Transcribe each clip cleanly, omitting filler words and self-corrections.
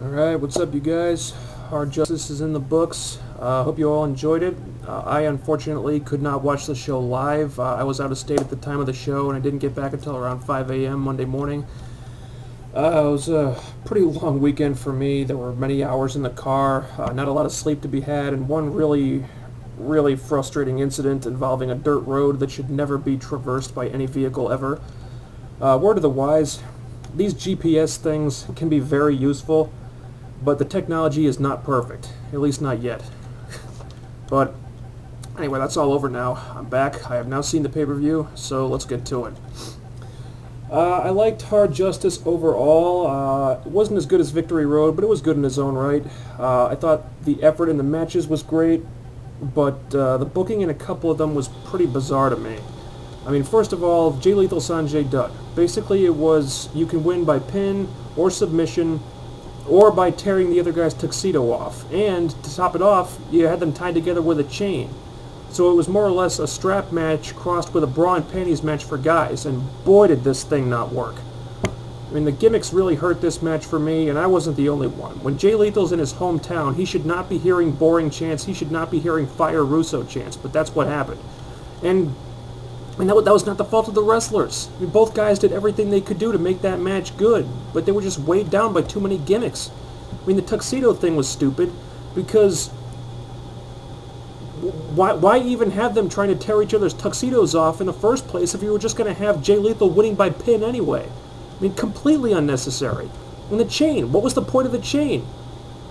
Alright, what's up you guys? Hard Justice is in the books. Hope you all enjoyed it. I unfortunately could not watch the show live. I was out of state at the time of the show and I didn't get back until around 5 a.m. Monday morning. It was a pretty long weekend for me. There were many hours in the car, not a lot of sleep to be had, and one really frustrating incident involving a dirt road that should never be traversed by any vehicle ever. Word of the wise, these GPS things can be very useful, but the technology is not perfect, at least not yet. But anyway, that's all over now. I'm back. I have now seen the pay-per-view, so let's get to it. I liked Hard Justice overall. It wasn't as good as Victory Road, but it was good in its own right. I thought the effort in the matches was great, but the booking in a couple of them was pretty bizarre to me. I mean, first of all, Jay Lethal Sanjay Dutt. Basically, it was you can win by pin or submission or by tearing the other guy's tuxedo off. And to top it off, you had them tied together with a chain. So it was more or less a strap match crossed with a bra and panties match for guys, and boy did this thing not work. I mean, the gimmicks really hurt this match for me, and I wasn't the only one. When Jay Lethal's in his hometown, he should not be hearing boring chants, he should not be hearing Fire Russo chants, but that's what happened. And that was not the fault of the wrestlers. I mean, both guys did everything they could do to make that match good, but they were just weighed down by too many gimmicks. I mean, the tuxedo thing was stupid, because why even have them trying to tear each other's tuxedos off in the first place if you were just going to have Jay Lethal winning by pin anyway? I mean, completely unnecessary. And the chain, what was the point of the chain?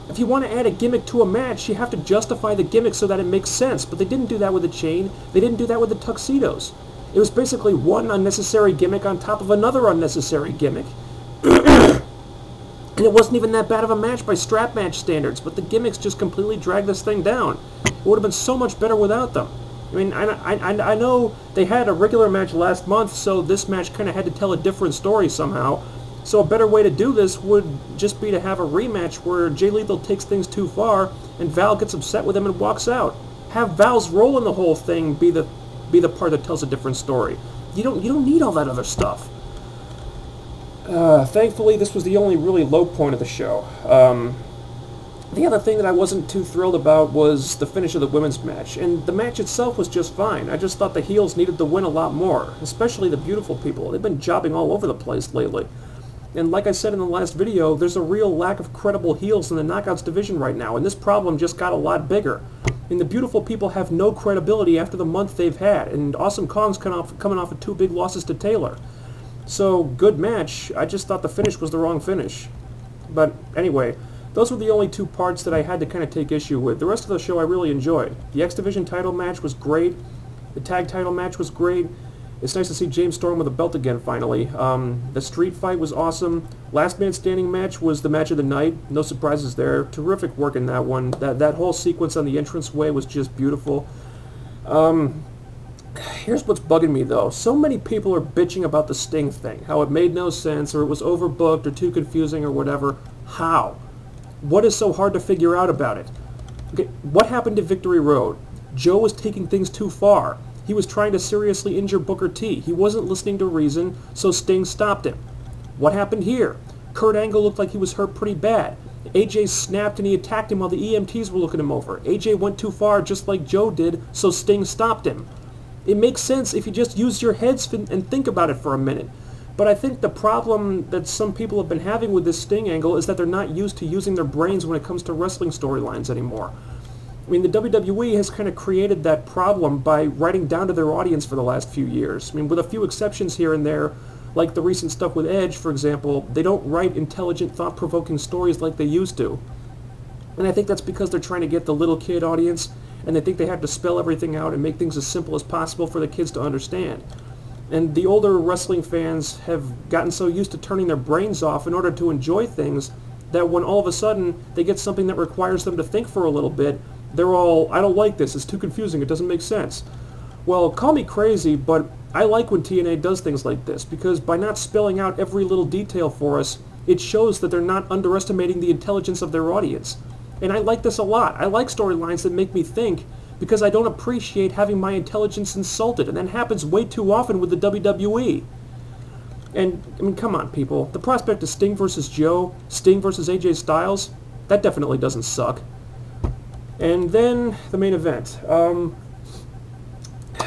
If you want to add a gimmick to a match, you have to justify the gimmick so that it makes sense, but they didn't do that with the chain, they didn't do that with the tuxedos. It was basically one unnecessary gimmick on top of another unnecessary gimmick. And it wasn't even that bad of a match by strap match standards, but the gimmicks just completely dragged this thing down. It would have been so much better without them. I mean, I know they had a regular match last month, so this match kind of had to tell a different story somehow. So a better way to do this would just be to have a rematch where Jay Lethal takes things too far and Val gets upset with him and walks out. Have Val's role in the whole thing be the part that tells a different story. You don't need all that other stuff. Thankfully, this was the only really low point of the show. The other thing that I wasn't too thrilled about was the finish of the women's match, and the match itself was just fine. I just thought the heels needed to win a lot more, especially the beautiful people. They've been jobbing all over the place lately. And like I said in the last video, there's a real lack of credible heels in the Knockouts division right now, and this problem just got a lot bigger. And the beautiful people have no credibility after the month they've had, and Awesome Kong's coming off of 2 big losses to Taylor. So, good match. I just thought the finish was the wrong finish. But anyway, those were the only 2 parts that I had to kind of take issue with. The rest of the show I really enjoyed. The X Division title match was great. The tag title match was great. It's nice to see James Storm with a belt again, finally. The street fight was awesome. Last Man Standing match was the match of the night. No surprises there. Terrific work in that one. That whole sequence on the entranceway was just beautiful. Here's what's bugging me, though. So many people are bitching about the Sting thing. How it made no sense, or it was overbooked, or too confusing, or whatever. How? What is so hard to figure out about it? Okay, what happened to Victory Road? Joe was taking things too far. He was trying to seriously injure Booker T. He wasn't listening to reason, so Sting stopped him. What happened here? Kurt Angle looked like he was hurt pretty bad. AJ snapped and he attacked him while the EMTs were looking him over. AJ went too far just like Joe did, so Sting stopped him. It makes sense if you just use your heads and think about it for a minute. But I think the problem that some people have been having with this Sting angle is that they're not used to using their brains when it comes to wrestling storylines anymore. I mean, the WWE has kind of created that problem by writing down to their audience for the last few years. I mean, with a few exceptions here and there, like the recent stuff with Edge, for example, they don't write intelligent, thought-provoking stories like they used to. And I think that's because they're trying to get the little kid audience, and they think they have to spell everything out and make things as simple as possible for the kids to understand. And the older wrestling fans have gotten so used to turning their brains off in order to enjoy things that when all of a sudden they get something that requires them to think for a little bit, they're all, I don't like this, it's too confusing, it doesn't make sense. Well, call me crazy, but I like when TNA does things like this, because by not spelling out every little detail for us, it shows that they're not underestimating the intelligence of their audience. And I like this a lot. I like storylines that make me think, because I don't appreciate having my intelligence insulted, and that happens way too often with the WWE. And, I mean, come on, people. The prospect of Sting versus Joe, Sting versus AJ Styles, that definitely doesn't suck. And then the main event.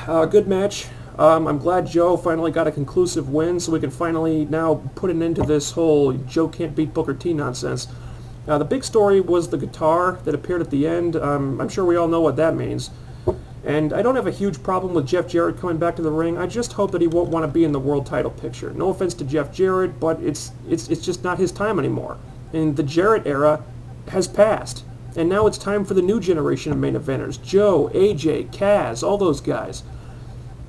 Good match. I'm glad Joe finally got a conclusive win, so we can finally now put an end to this whole Joe can't beat Booker T nonsense. The big story was the guitar that appeared at the end. I'm sure we all know what that means. And I don't have a huge problem with Jeff Jarrett coming back to the ring. I just hope that he won't want to be in the world title picture. No offense to Jeff Jarrett, but it's just not his time anymore. And the Jarrett era has passed. And now it's time for the new generation of main eventers. Joe, AJ, Kaz, all those guys.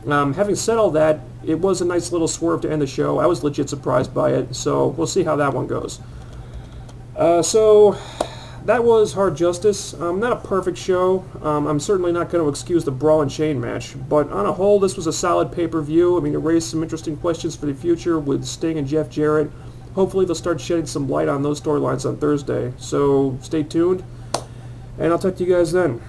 Having said all that, it was a nice little swerve to end the show. I was legit surprised by it, so we'll see how that one goes. So that was Hard Justice. Not a perfect show. I'm certainly not going to excuse the Brawl and Chain match, but on a whole, this was a solid pay-per-view. I mean, it raised some interesting questions for the future with Sting and Jeff Jarrett. Hopefully they'll start shedding some light on those storylines on Thursday, so stay tuned, and I'll talk to you guys then.